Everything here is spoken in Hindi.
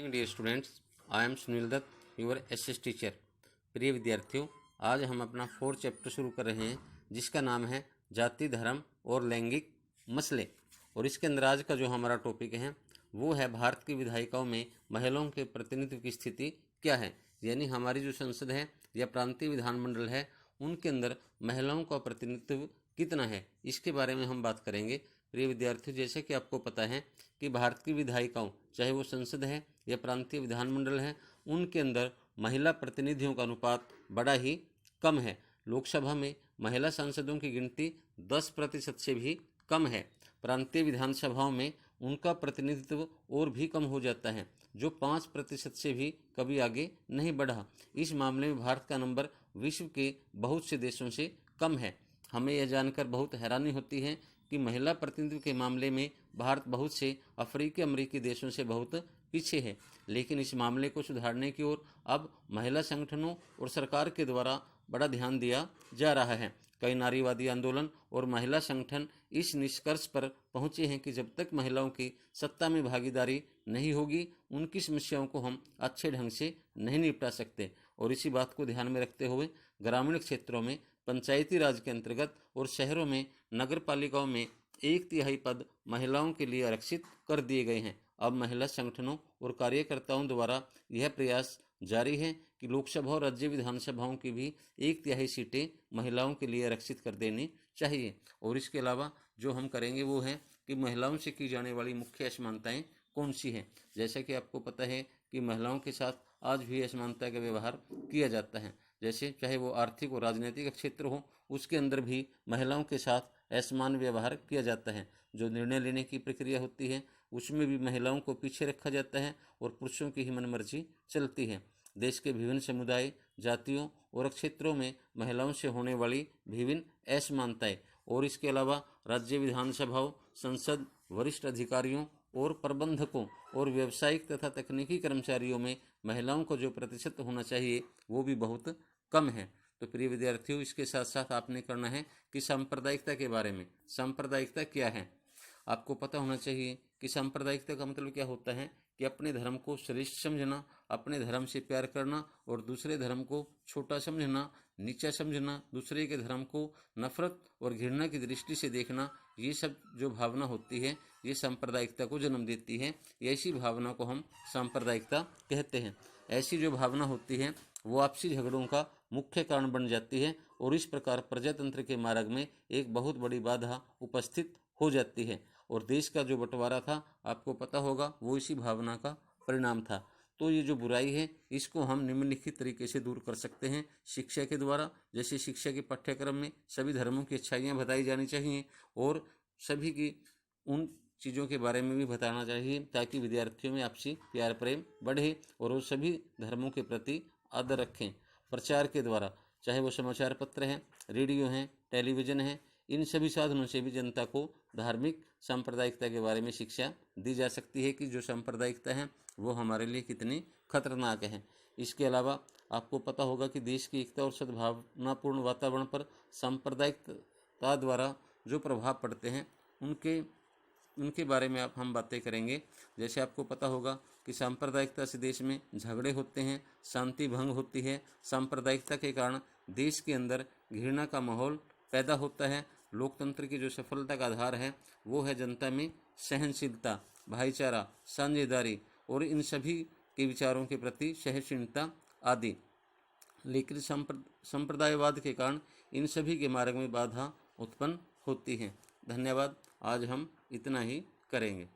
Dear students, I am Sunil Dutt, your SS teacher. प्रिय विद्यार्थियों, आज हम अपना 4th चैप्टर शुरू कर रहे हैं जिसका नाम है जाति, धर्म और लैंगिक मसले। और इसके अंदर आज का जो हमारा टॉपिक है वो है भारत की विधायिकाओं में महिलाओं के प्रतिनिधित्व की स्थिति क्या है। यानी हमारी जो संसद है या प्रांतीय विधानमंडल है उनके अंदर महिलाओं का प्रतिनिधित्व कितना है, इसके बारे में हम बात करेंगे। प्रिय विद्यार्थियों, जैसे कि आपको पता है कि भारत की विधायिकाओं, चाहे वो संसद है या प्रांतीय विधानमंडल है, उनके अंदर महिला प्रतिनिधियों का अनुपात बड़ा ही कम है। लोकसभा में महिला सांसदों की गिनती 10% से भी कम है। प्रांतीय विधानसभाओं में उनका प्रतिनिधित्व और भी कम हो जाता है, जो 5% से भी कभी आगे नहीं बढ़ा। इस मामले में भारत का नंबर विश्व के बहुत से देशों से कम है। हमें यह जानकर बहुत हैरानी होती है कि महिला प्रतिनिधित्व के मामले में भारत बहुत से अफ्रीकी देशों से बहुत पीछे है। लेकिन इस मामले को सुधारने की ओर अब महिला संगठनों और सरकार के द्वारा बड़ा ध्यान दिया जा रहा है। कई नारीवादी आंदोलन और महिला संगठन इस निष्कर्ष पर पहुंचे हैं कि जब तक महिलाओं की सत्ता में भागीदारी नहीं होगी, उनकी समस्याओं को हम अच्छे ढंग से नहीं निपटा सकते। और इसी बात को ध्यान में रखते हुए ग्रामीण क्षेत्रों में पंचायती राज के अंतर्गत और शहरों में नगर पालिकाओं में 1/3 पद महिलाओं के लिए आरक्षित कर दिए गए हैं। अब महिला संगठनों और कार्यकर्ताओं द्वारा यह प्रयास जारी है कि लोकसभा और राज्य विधानसभाओं की भी 1/3 सीटें महिलाओं के लिए आरक्षित कर देनी चाहिए। और इसके अलावा जो हम करेंगे वो है कि महिलाओं से की जाने वाली मुख्य असमानताएं कौन सी हैं। जैसा कि आपको पता है कि महिलाओं के साथ आज भी असमानता का व्यवहार किया जाता है। जैसे चाहे वो आर्थिक और राजनीतिक क्षेत्र हो, उसके अंदर भी महिलाओं के साथ असमान व्यवहार किया जाता है। जो निर्णय लेने की प्रक्रिया होती है उसमें भी महिलाओं को पीछे रखा जाता है और पुरुषों की ही मनमर्जी चलती है। देश के विभिन्न समुदाय, जातियों और क्षेत्रों में महिलाओं से होने वाली विभिन्न असमानताएं और इसके अलावा राज्य विधानसभाओं, संसद, वरिष्ठ अधिकारियों और प्रबंधकों और व्यावसायिक तथा तकनीकी कर्मचारियों में महिलाओं को जो प्रतिशत होना चाहिए वो भी बहुत कम है। तो प्रिय विद्यार्थियों, इसके साथ साथ आपने करना है कि सांप्रदायिकता के बारे में। सांप्रदायिकता क्या है आपको पता होना चाहिए कि सांप्रदायिकता का मतलब क्या होता है कि अपने धर्म को श्रेष्ठ समझना, अपने धर्म से प्यार करना और दूसरे धर्म को छोटा समझना, नीचा समझना, दूसरे के धर्म को नफरत और घृणा की दृष्टि से देखना, ये सब जो भावना होती है ये सांप्रदायिकता को जन्म देती है। ऐसी भावना को हम सांप्रदायिकता कहते हैं। ऐसी जो भावना होती है वो आपसी झगड़ों का मुख्य कारण बन जाती है और इस प्रकार प्रजातंत्र के मार्ग में एक बहुत बड़ी बाधा उपस्थित हो जाती है। और देश का जो बंटवारा था आपको पता होगा वो इसी भावना का परिणाम था। तो ये जो बुराई है इसको हम निम्नलिखित तरीके से दूर कर सकते हैं शिक्षा के द्वारा। जैसे शिक्षा के पाठ्यक्रम में सभी धर्मों की अच्छाइयाँ बताई जानी चाहिए और सभी की उन चीज़ों के बारे में भी बताना चाहिए ताकि विद्यार्थियों में आपसी प्यार प्रेम बढ़े और वो सभी धर्मों के प्रति आदर रखें। प्रचार के द्वारा, चाहे वो समाचार पत्र हैं, रेडियो हैं, टेलीविज़न है, इन सभी साधनों से भी जनता को धार्मिक सांप्रदायिकता के बारे में शिक्षा दी जा सकती है कि जो सांप्रदायिकता है वो हमारे लिए कितनी खतरनाक है। इसके अलावा आपको पता होगा कि देश की एकता और सद्भावनापूर्ण वातावरण पर सांप्रदायिकता द्वारा जो प्रभाव पड़ते हैं उनके बारे में हम बातें करेंगे। जैसे आपको पता होगा कि सांप्रदायिकता से देश में झगड़े होते हैं, शांति भंग होती है। सांप्रदायिकता के कारण देश के अंदर घृणा का माहौल पैदा होता है। लोकतंत्र की जो सफलता का आधार है वो है जनता में सहनशीलता, भाईचारा, साझेदारी और इन सभी के विचारों के प्रति सहिष्णुता आदि। लेकिन संप्रदायवाद के कारण इन सभी के मार्ग में बाधा उत्पन्न होती है। धन्यवाद। आज हम इतना ही करेंगे।